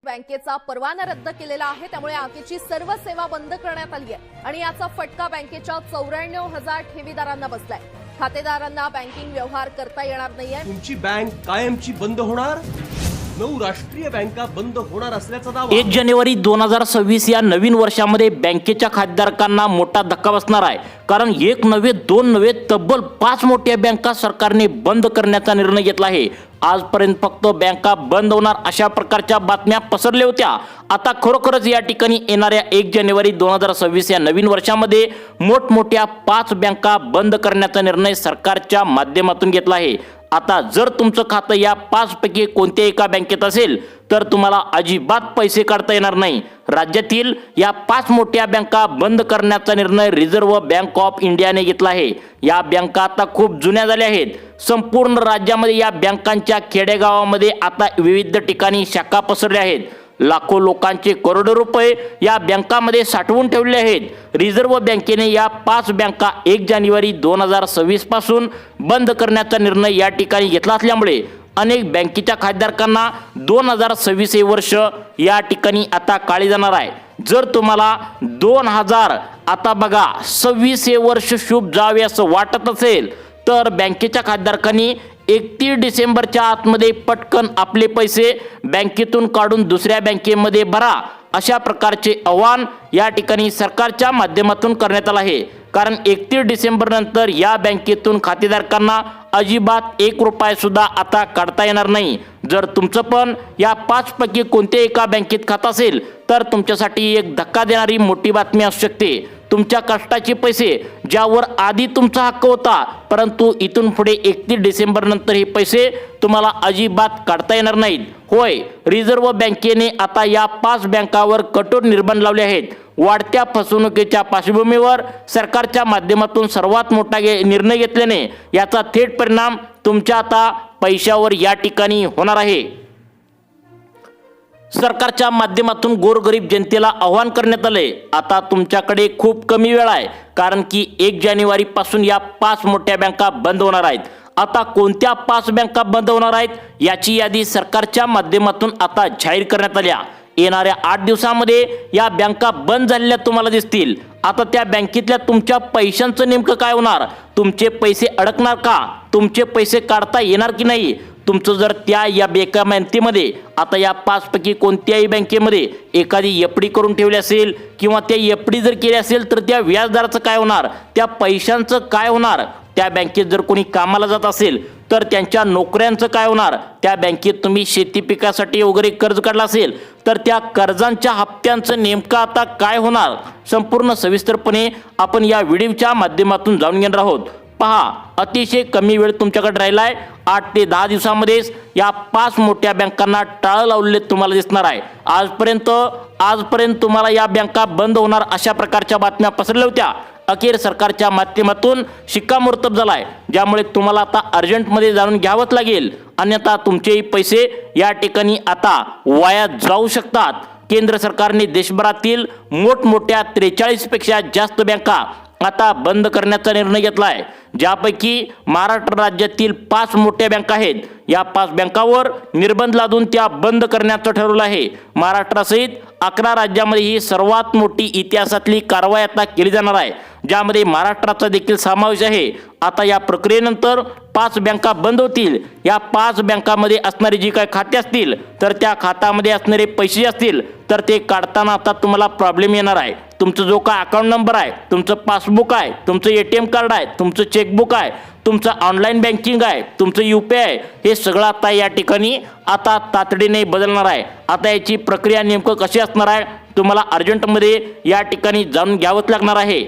बँकेचा परवाना रद्द केलेला आहे, त्यामुळे आजची सर्व सेवा बंद करण्यात आली आहे आणि याचा फटका बँकेच्या 94,000 ठेवीदारांना बसलाय। खातेदारांना बँकिंग व्यवहार करता येणार नाहीये। तुमची बँक कायमची बंद होणार। 9 राष्ट्रीय बँका बंद होणार असल्याचा दावा। 1 जानेवारी 2026 या नवीन वर्षामध्ये बँकेच्या खातेदारांना मोठा धक्का बसणार आहे, कारण एक नव्हे दोन नव्हे तब्बल 5 मोठ्या बँका सरकारने बंद करण्याचा निर्णय घेतला आहे। आजपर्यंत फक्त बँका बंद होणार अशा प्रकारच्या बातम्या पसरल्या होत्या। आता खरोखरच या ठिकाणी येणाऱ्या 1 जानेवारी 2026 या नवीन वर्षामध्ये मोठमोठ्या 5 बँका बंद करण्याचा निर्णय सरकारच्या माध्यमातून घेतला आहे। आता जर तुमचं खातं या 5 पैकी कोणत्याही एका बँकेत असेल तर तुम्हाला अजिबात पैसे काढता येणार नाही। राज्यातील या 5 मोठ्या बँका बंद करण्याचा निर्णय रिझर्व्ह बँक ऑफ इंडियाने घेतला आहे। या बँका आता खूप जुन्या झाल्या आहेत। संपूर्ण राज्यामध्ये या बँकांच्या खेडेगावामध्ये आता विविध ठिकाणी शाखा पसरल्या आहेत। लाखो लोकांचे करोडो रुपये या बँकांमध्ये साठवून ठेवले आहेत। रिझर्व्ह बँकेने या 5 बँका 1 जानेवारी 2026 पासून बंद करण्याचा निर्णय या ठिकाणी घेतला असल्यामुळे अनेक बँकेच्या खातेदारांना 2026 हे वर्ष या ठिकाणी आता काळी जाणार आहे। जर तुम्हाला 2026 हे वर्ष शुभ जावे असं वाटत असेल तर बँकेच्या खातेदारांनी 31 डिसेंबरच्या आतमध्ये पटकन आपले पैसे बँकेतून काढून दुसऱ्या बँकेमध्ये भरा, अशा प्रकारचे आवाहन या ठिकाणी सरकारच्या माध्यमातून करण्यात आले आहे। कारण 31 डिसेंबर नंतर या बँकेतून खातेदारांना अजिबात 1 रुपया सुद्धा आता काढता येणार नाही। जर तुमचं पण या 5 पैकी कोणत्याही एका बँकेत खातं असेल तर तुमच्यासाठी एक धक्का देणारी मोठी बातमी असू शकते। तुमच्या कष्टाचे पैसे ज्यावर आधी तुमचा हक्क होता, परंतु इथून पुढे 31 डिसेंबर नंतर हे पैसे तुम्हाला अजिबात काढता येणार नाहीत। होय, रिझर्व्ह बँकेने आता या 5 बँकांवर कठोर निर्बंध लावले आहेत। वाढत्या फसवणुकीच्या पार्श्वभूमीवर सरकारच्या माध्यमातून सर्वात मोठा निर्णय घेतल्याने याचा थेट परिणाम तुमच्या आता पैशावर या ठिकाणी होणार आहे। सरकारच्या माध्यमातून गोरगरीब जनतेला आवाहन करण्यात आले, आता तुमच्याकडे खूप कमी वेळ आहे, कारण की 1 जानेवारी पासून या 5 मोठ्या बँका बंद होणार आहेत। आता कोणत्या 5 बँका बंद होणार आहेत याची यादी सरकारच्या माध्यमातून आता जाहीर करण्यात आली। येणाऱ्या 8 दिवसांमध्ये या बँका बंद झालेल्या तुम्हाला दिसतील। आता त्या बँकेतल्या तुमच्या पैशांचं नेमकं काय होणार? तुमचे पैसे अडकणार का? तुमचे पैसे काढता येणार की नाही? तुमचं जर त्या या बँकेमध्ये आता या 5 पैकी कोणत्याही बँकेमध्ये एखादी एफडी करून ठेवली असेल किंवा त्या एफडी जर केली असेल तर त्या व्याजदराचं काय होणार? त्या पैशांचं काय होणार? त्या बँकेत जर कोणी कामाला जात असेल तर त्यांच्या नोकऱ्यांचं काय होणार? त्या बँकेत तुम्ही शेती पिकासाठी वगैरे कर्ज काढला असेल तर त्या कर्जांच्या हप्त्यांचं नेमकं आता काय होणार? संपूर्ण सविस्तरपणे आपण या व्हिडिओच्या माध्यमातून जाणून घेणार आहोत। पहा, अतिशय कमी वेळ तुमच्याकडे राहिला आहे। 8 ते 10 दिवसांमध्येच या 5 मोठ्या बँकांना टाळं लावलेले तुम्हाला दिसणार आहे। आजपर्यंत तुम्हाला या बँका बंद होणार अशा प्रकारच्या बातम्या पसरल्या होत्या। अखेर सरकारच्या माध्यमातून शिक्कामोर्तब झालाय, ज्यामुळे तुम्हाला आता अर्जंटमध्ये जाणून घ्यावंच लागेल, अन्यथा तुमचेही पैसे या ठिकाणी आता वाया जाऊ शकतात। केंद्र सरकारने देशभरातील मोठमोठ्या 43 पेक्षा जास्त बँका आता बंद करण्याचा निर्णय घेतला आहे, ज्यापैकी महाराष्ट्र राज्यातील 5 मोठ्या बँका आहेत। या 5 बँकांवर निर्बंध लादून त्या बंद करण्याचं ठरवलं आहे। महाराष्ट्रासहित 11 राज्यांमध्ये ही सर्वात मोठी इतिहासातली कारवाई आता केली जाणार आहे, ज्यामध्ये महाराष्ट्राचा देखील समावेश आहे। आता या प्रक्रियेनंतर 5 बँका बंद होतील। या 5 बँकांमध्ये असणारी जी काही खाते असतील तर त्या खात्यामध्ये असणारे पैसे असतील तर ते काढताना आता तुम्हाला प्रॉब्लेम येणार आहे। तुमचा जो काय अकाउंट नंबर आहे, तुमचं पासबुक आहे, तुमचं ATM कार्ड आहे, तुमचं चेकबुक आहे, तुमचं ऑनलाईन बँकिंग आहे, तुमचं UPI हे सगळं आता या ठिकाणी आता तातडीने बदलणार आहे। आता याची प्रक्रिया नेमकं कशी असणार आहे तुम्हाला अर्जंटमध्ये या ठिकाणी जाणून घ्यावंच लागणार आहे।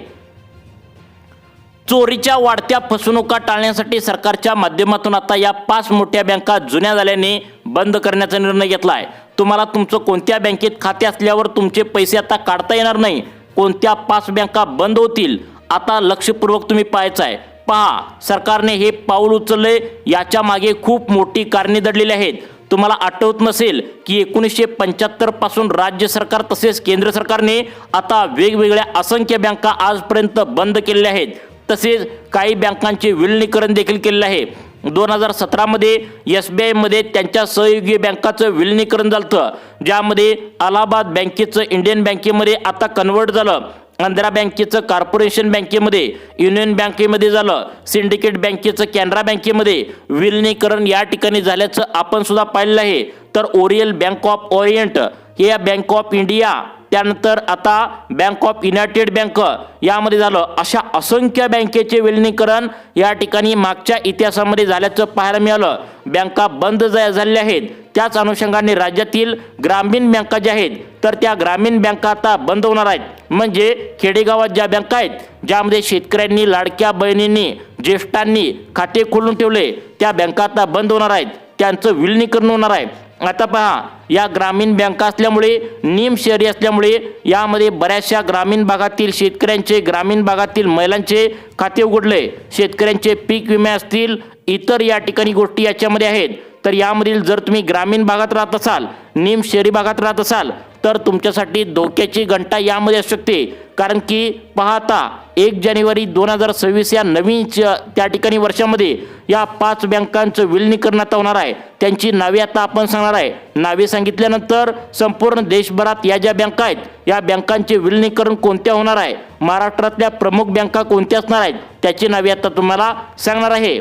चोरीच्या वाढत्या फसवणुका टाळण्यासाठी सरकारच्या माध्यमातून आता या 5 मोठ्या बँका जुन्या झाल्याने बंद करण्याचा निर्णय घेतला आहे। तुम्हाला तुमचं कोणत्या बँकेत खाते असल्यावर तुमचे पैसे आता काढता येणार नाही। कोणत्या 5 बँका बंद होतील आता लक्षपूर्वक तुम्ही पाहायचं आहे। पहा, सरकारने हे पाऊल उचलले, याच्या मागे खूप मोठी कारणे दडलेली आहेत। तुम्हाला आठवत नसेल की 1975 पासून राज्य सरकार तसेच केंद्र सरकारने आता वेगवेगळ्या असंख्य बँका आजपर्यंत बंद केलेल्या आहेत। तसेच काही बँकांचे विलीनीकरण देखील केलेले आहे। 2017मध्ये SBI मध्ये त्यांच्या सहयोगी बँकाचं विलिनीकरण झालं, ज्यामध्ये अलाहाबाद बँकेचं इंडियन बँकेमध्ये आता कन्वर्ट झालं, आंध्रा बँकेचं कॉर्पोरेशन बँकेमध्ये, युनियन बँकेमध्ये झालं, सिंडिकेट बँकेचं कॅनरा बँकेमध्ये विलिनीकरण या ठिकाणी झाल्याचं आपण सुद्धा पाहिलेलं आहे. तर ओरिएंट बँक ऑफ ओरिएंट हे बँक ऑफ इंडिया, त्यानंतर आता बँक ऑफ युनायटेड बँक यामध्ये झालं. अशा असंख्य बँकेचे विलिनीकरण या ठिकाणी मागच्या इतिहासामध्ये झाल्याचं पाहायला मिळालं. बँका बंद झालेल्या आहेत. त्याच अनुषंगाने राज्यातील ग्रामीण बँका ज्या आहेत तर त्या ग्रामीण बँका आता बंद होणार आहेत. म्हणजे खेडेगावात ज्या बँका आहेत ज्यामध्ये शेतकऱ्यांनी, लाडक्या बहिणींनी, ज्येष्ठांनी खाते खोलून ठेवले त्या बँका आता बंद होणार आहेत. त्यांचं विलिनीकरण होणार आहे. आता पहा, या ग्रामीण बँका असल्यामुळे, निम शहरी असल्यामुळे यामध्ये बऱ्याचशा ग्रामीण भागातील शेतकऱ्यांचे, ग्रामीण भागातील महिलांचे खाते उघडले. शेतकऱ्यांचे पीक विमे असतील, इतर या ठिकाणी गोष्टी याच्यामध्ये आहेत. तर यामधील जर तुम्ही ग्रामीण भागात राहत असाल, निम शहरी भागात राहत असाल तर तुमच्यासाठी धोक्याची घंटा यामध्ये असू शकते. कारण की पाहता 1 जानेवारी 2026 या नवीन त्या ठिकाणी वर्षामध्ये या 5 बँकांचं विलिनीकरण आता होणार आहे. त्यांची नावे आता आपण सांगणार आहे. नावे सांगितल्यानंतर संपूर्ण देशभरात या ज्या बँका आहेत या बँकांचे विलिनीकरण कोणत्या होणार आहे, महाराष्ट्रातल्या प्रमुख बँका कोणत्या असणार आहेत त्याची नावे आता तुम्हाला सांगणार आहे.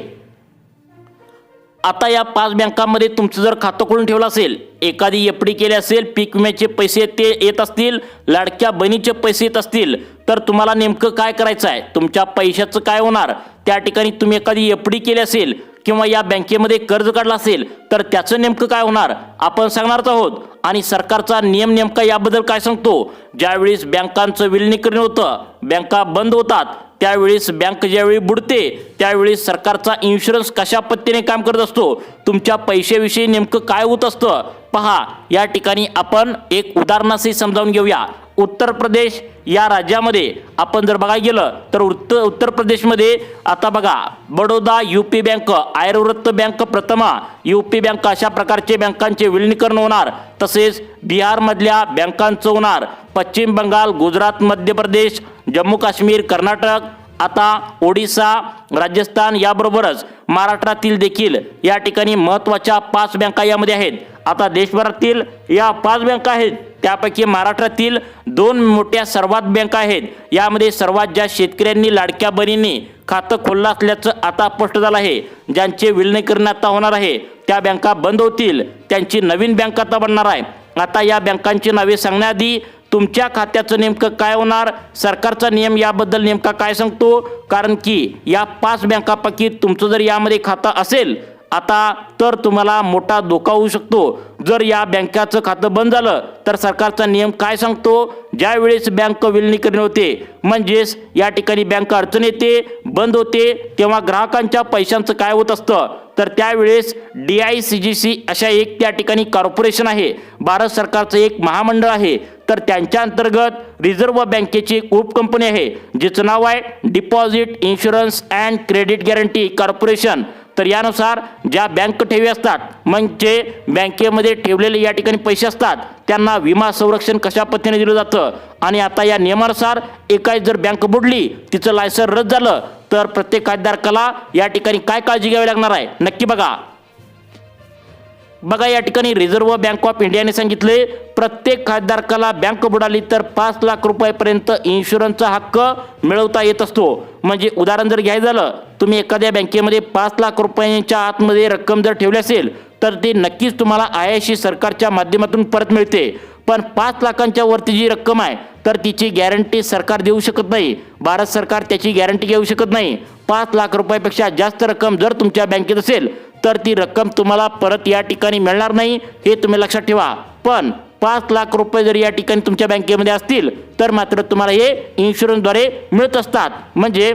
आता या 5 बँकांमध्ये तुमचं जर खातं खोलून ठेवलं असेल, एखादी एफडी केली असेल, पीक विम्याचे पैसे ते येत असतील, लाडक्या बहिणीचे पैसे येत असतील, तर तुम्हाला नेमकं काय करायचं आहे, तुमच्या पैशाचं काय होणार. त्या ठिकाणी तुम्ही एखादी एफडी केली असेल किंवा या बँकेमध्ये कर्ज काढलं असेल तर त्याचं नेमकं काय होणार आपण सांगणारच आहोत. आणि सरकारचा नियम नेमका याबद्दल काय सांगतो. ज्यावेळेस बँकांचं विलिनीकरण होतं, बँका बंद होतात, त्यावेळेस बँक ज्यावेळी बुडते त्यावेळेस सरकारचा इन्शुरन्स कशा पद्धतीने काम करत असतो, तुमच्या पैशाविषयी नेमकं काय होत असतं. पहा, या ठिकाणी आपण एक उदाहरणासही समजावून घेऊया. उत्तर प्रदेश या राज्यामध्ये आपण जर बघायला गेलं तर उत्तर प्रदेशमध्ये आता बघा, Baroda UP bank, Aryavart bank Prathama, UP bank अशा प्रकारचे बँकांचे विलिनीकरण होणार. तसेच बिहारमधल्या बँकांचं होणार. पश्चिम बंगाल, गुजरात, मध्य प्रदेश, जम्मू काश्मीर, कर्नाटक, आता ओडिशा, राजस्थान याबरोबरच महाराष्ट्रातील देखील या ठिकाणी महत्त्वाच्या 5 बँका यामध्ये आहेत. आता देशभरातील या 5 बँका आहेत, त्यापैकी महाराष्ट्रातील 2 मोठ्या सर्वात बँका आहेत. यामध्ये सर्वात जास्त शेतकऱ्यांनी, लाडक्या बहिणींनी खातं खोललं असल्याचं आता स्पष्ट झालं आहे. ज्यांचे विलिनीकरण आता होणार आहे त्या बँका बंद होतील, त्यांची नवीन बँक आता बनणार आहे. आता या बँकांची नावे सांगण्याआधी तुमच्या खात्याचं नेमकं काय होणार, सरकारचा नियम याबद्दल नेमका काय सांगतो. कारण की या 5 बँकापैकी तुमचं जर यामध्ये खातं असेल आता तर तुम्हाला मोठा धोका होऊ शकतो. जर या बँकाचं खातं बंद झालं तर सरकारचा नियम काय सांगतो, ज्यावेळेस बँक विलिनीकरण होते म्हणजेच या ठिकाणी बँक अडचण येते, बंद होते, तेव्हा ग्राहकांच्या पैशांचं काय होत असतं तर त्यावेळेस DICGC अशा एक त्या ठिकाणी कॉर्पोरेशन आहे, भारत सरकारचं एक महामंडळ आहे. तर त्यांच्या अंतर्गत रिझर्व्ह बँकेची एक उपकंपनी आहे जिचं नाव आहे deposit insurance and credit guarantee corporation. तर यानुसार ज्या बँक ठेवी असतात म्हणजे बँकेमध्ये ठेवलेले या ठिकाणी पैसे असतात त्यांना विमा संरक्षण कशा पद्धतीने दिलं जातं. आणि आता या नियमानुसार एकाच जर बँक बुडली, तिचं लायसन रद्द झालं तर प्रत्येक खातेदाराला या ठिकाणी काय काळजी घ्यावी लागणार आहे नक्की बघा. या ठिकाणी रिझर्व्ह बँक ऑफ इंडियाने सांगितले प्रत्येक खातेदाराला बँक बुडाली तर 5 लाख रुपयापर्यंत इन्शुरन्सचा हक्क मिळवता येत असतो. म्हणजे उदाहरण जर घ्यायचं झालं, तुम्ही एखाद्या बँकेमध्ये 5 लाख रुपयांच्या आतमध्ये रक्कम जर ठेवली असेल तर ती नक्कीच तुम्हाला IIC सरकारच्या माध्यमातून परत मिळते. पण 5 लाखांच्या वरती जी रक्कम आहे तर तिची गॅरंटी सरकार देऊ शकत नाही, भारत सरकार त्याची गॅरंटी घेऊ शकत नाही. 5 लाख रुपयापेक्षा जास्त रक्कम जर तुमच्या बँकेत असेल तर ती रक्कम तुम्हाला परत या ठिकाणी मिळणार नाही, हे तुम्ही लक्षात ठेवा. पण 5 लाख रुपये जर या ठिकाणी तुमच्या बँकेमध्ये असतील तर मात्र तुम्हाला हे इन्शुरन्सद्वारे मिळत असतात. म्हणजे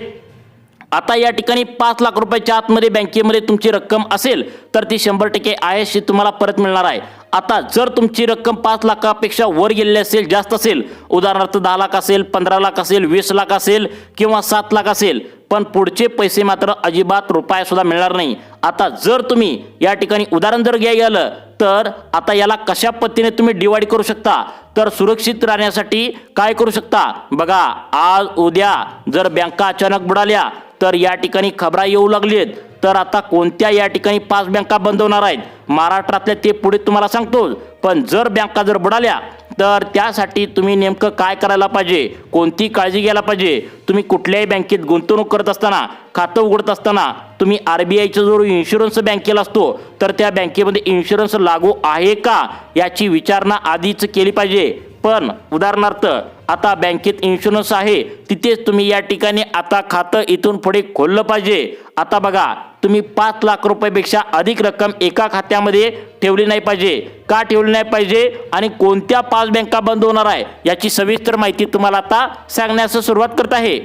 आता या ठिकाणी 5 लाख रुपयाच्या आतमध्ये बँकेमध्ये तुमची रक्कम असेल तर ती 100% IIC तुम्हाला परत मिळणार आहे. आता जर तुमची रक्कम 5 लाखापेक्षा वर गेलेली असेल, जास्त असेल, उदाहरणार्थ 10 लाख असेल, 15 लाख असेल, 20 लाख असेल किंवा 7 लाख असेल, पण पुढचे पैसे मात्र अजिबात रुपया सुद्धा मिळणार नाही. आता जर तुम्ही या ठिकाणी उदाहरण जर घ्यायला गेलं तर आता याला कशा पद्धतीने तुम्ही डिवाइड करू शकता तर सुरक्षित राहण्यासाठी काय करू शकता बघा. आज उद्या जर बँका अचानक बुडाल्या तर या ठिकाणी खबरा येऊ लागलेत तर आता कोणत्या या ठिकाणी 5 बँका बंद होणार आहेत महाराष्ट्रातल्या ते पुढे तुम्हाला सांगतो. पण जर बँका जर बुडाल्या तर त्यासाठी तुम्ही नेमकं काय करायला पाहिजे, कोणती काळजी घ्यायला पाहिजे. तुम्ही कुठल्याही बँकेत गुंतवणूक करत असताना, खातं उघडत असताना तुम्ही RBIचा जो इन्शुरन्स बँकेला असतो तर त्या बँकेमध्ये इन्शुरन्स लागू आहे का याची विचारणा आधीच केली पाहिजे. पण उदाहरणार्थ आता बँकेत इन्शुरन्स आहे तिथेच तुम्ही या ठिकाणी आता खातं इथून पुढे खोललं पाहिजे. आता बघा, तुम्ही 5 लाख रुपयापेक्षा अधिक रक्कम एका खात्यामध्ये ठेवली नाही पाहिजे. का ठेवली नाही पाहिजे आणि कोणत्या 5 बँका बंद होणार आहे याची सविस्तर माहिती तुम्हाला आता सांगण्यास सुरुवात करत आहे.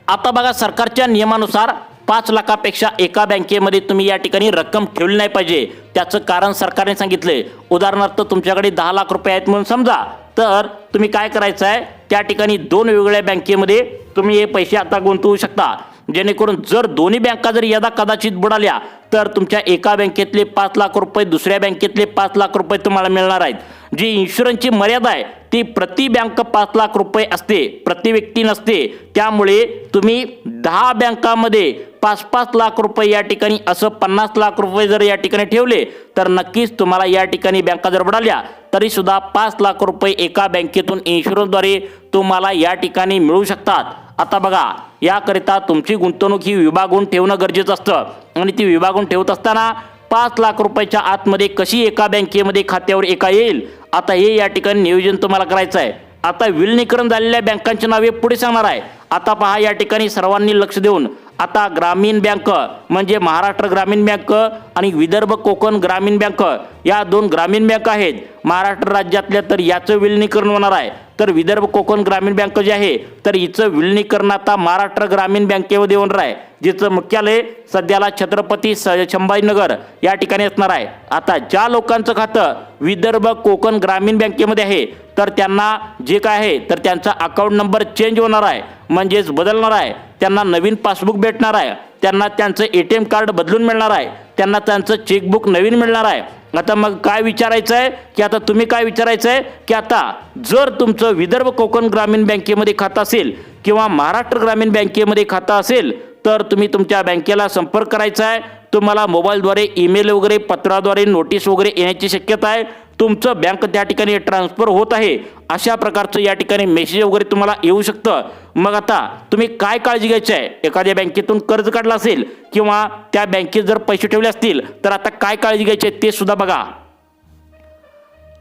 आता बघा, सरकारच्या नियमानुसार 5 लाखापेक्षा एका बँकेमध्ये तुम्ही या ठिकाणी रक्कम ठेवली नाही पाहिजे. त्याचं कारण सरकारने सांगितले. उदाहरणार्थ तुमच्याकडे 10 लाख रुपये आहेत म्हणून समजा, तर तुम्ही काय करायचं आहे, त्या ठिकाणी 2 वेगवेगळ्या बँकेमध्ये तुम्ही हे पैसे आता गुंतवू शकता. जेणेकरून जर दोन्ही बँका जर यदा कदाचित बुडाल्या तर तुमच्या एका बँकेतले 5 लाख रुपये दुसऱ्या बँकेतले 5 लाख रुपये तुम्हाला मिळणार आहेत. जी इन्शुरन्सची मर्यादा आहे ती प्रति बँक 5 लाख रुपये असते, प्रति व्यक्ती नसते. त्यामुळे तुम्ही 10 बँकामध्ये 5-5 लाख रुपये या ठिकाणी असं 50 लाख रुपये जर या ठिकाणी ठेवले तर नक्कीच तुम्हाला या ठिकाणी बँका जर बुडाल्या तरी सुद्धा 5 लाख रुपये एका बँकेतून इन्शुरन्सद्वारे तुम्हाला या ठिकाणी मिळू शकतात. आता बघा, याकरिता तुमची गुंतवणूक ही विभागून ठेवणं गरजेचं असतं आणि ती विभागून ठेवत असताना 5 लाख रुपयाच्या आतमध्ये कशी एका बँकेमध्ये खात्यावर एका येईल, आता हे या ठिकाणी नियोजन तुम्हाला करायचं आहे. आता विलिनीकरण झालेल्या बँकांची नावे पुढे सांगणार आहे. आता पहा, या ठिकाणी सर्वांनी लक्ष देऊन आता ग्रामीण बँक म्हणजे महाराष्ट्र ग्रामीण बँक आणि विदर्भ कोकण ग्रामीण बँक या 2 ग्रामीण बँक आहेत महाराष्ट्र राज्यातल्या, तर याचं विलिनीकरण होणार आहे. तर विदर्भ कोकण ग्रामीण बँक जे आहे तर हिचं विलिनीकरण आता महाराष्ट्र ग्रामीण बँकेमध्ये होणार आहे, जिचं मुख्यालय सध्याला छत्रपती संभाजीनगर या ठिकाणी असणार आहे. आता ज्या लोकांचं खातं विदर्भ कोकण ग्रामीण बँकेमध्ये आहे तर त्यांना जे काय आहे तर त्यांचा अकाउंट नंबर चेंज होणार आहे, म्हणजेच बदलणार आहे. त्यांना नवीन पासबुक भेटणार आहे, त्यांना त्यांचं ATM कार्ड बदलून मिळणार आहे, त्यांना त्यांचं चेकबुक नवीन मिळणार आहे. आता मग काय विचारायचं आहे की आता तुम्ही काय विचारायचं आहे की आता जर तुमचं विदर्भ कोकण ग्रामीण बँकेमध्ये खातं असेल किंवा महाराष्ट्र ग्रामीण बँकेमध्ये खातं असेल तर तुम्ही तुमच्या बँकेला संपर्क करायचा आहे. तुम्हाला मोबाईलद्वारे, ईमेल वगैरे, पत्राद्वारे नोटीस वगैरे येण्याची शक्यता आहे. तुमचं बँक त्या ठिकाणी ट्रान्सफर होत आहे अशा प्रकारचं या ठिकाणी मेसेज वगैरे तुम्हाला येऊ शकतं. मग आता तुम्ही काय काळजी घ्यायची आहे, एखाद्या बँकेतून कर्ज काढलं असेल किंवा त्या बँकेत जर पैसे ठेवले असतील तर आता काय काळजी घ्यायची आहे ते सुद्धा बघा.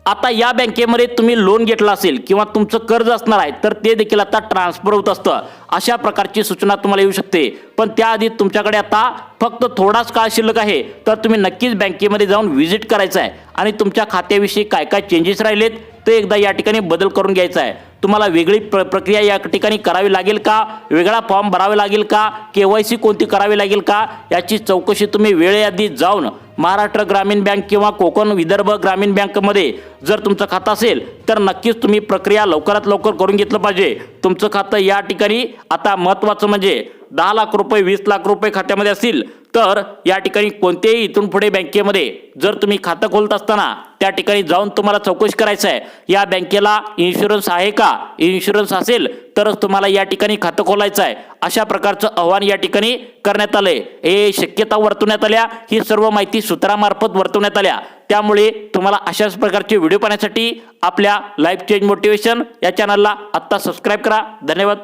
आता या बँकेमध्ये तुम्ही लोन घेतलं असेल किंवा तुमचं कर्ज असणार आहे तर ते देखील आता ट्रान्सफर होत असतं. अशा प्रकारची सूचना तुम्हाला येऊ शकते. पण त्याआधी तुमच्याकडे आता फक्त थोडाच काळ शिल्लक आहे तर तुम्ही नक्कीच बँकेमध्ये जाऊन व्हिजिट करायचं आहे आणि तुमच्या खात्याविषयी काय काय चेंजेस राहिलेत ते एकदा या ठिकाणी बदल करून घ्यायचा आहे. तुम्हाला वेगळी प्रक्रिया या ठिकाणी करावी लागेल का, वेगळा फॉर्म भरावा लागेल का, KYC कोणती करावी लागेल का याची चौकशी तुम्ही वेळेआधी जाऊन महाराष्ट्र ग्रामीण बँक किंवा कोकण विदर्भ ग्रामीण बँकमध्ये जर तुमचं खातं असेल तर नक्कीच तुम्ही प्रक्रिया लवकरात लवकर करून घेतलं पाहिजे. तुमचं खातं या ठिकाणी आता महत्त्वाचं म्हणजे 10 लाख रुपये 20 लाख रुपये खात्यामध्ये असतील तर या ठिकाणी कोणत्याही इथून पुढे बँकेमध्ये जर तुम्ही खातं खोलत असताना त्या ठिकाणी जाऊन तुम्हाला चौकशी करायचं आहे या बँकेला इन्शुरन्स आहे का, इन्शुरन्स असेल तरच तुम्हाला या ठिकाणी खातं खोलायचं आहे. अशा प्रकारचं आव्हान या ठिकाणी करण्यात आलंय. हे शक्यता वर्तवण्यात आल्या, ही सर्व माहिती सूत्रामार्फत वर्तवण्यात आल्या. त्यामुळे तुम्हाला अशाच प्रकारचे व्हिडिओ पाहण्यासाठी आपल्या लाईफ चेंज मोटिवेशन या चॅनलला आत्ता सबस्क्राईब करा. धन्यवाद.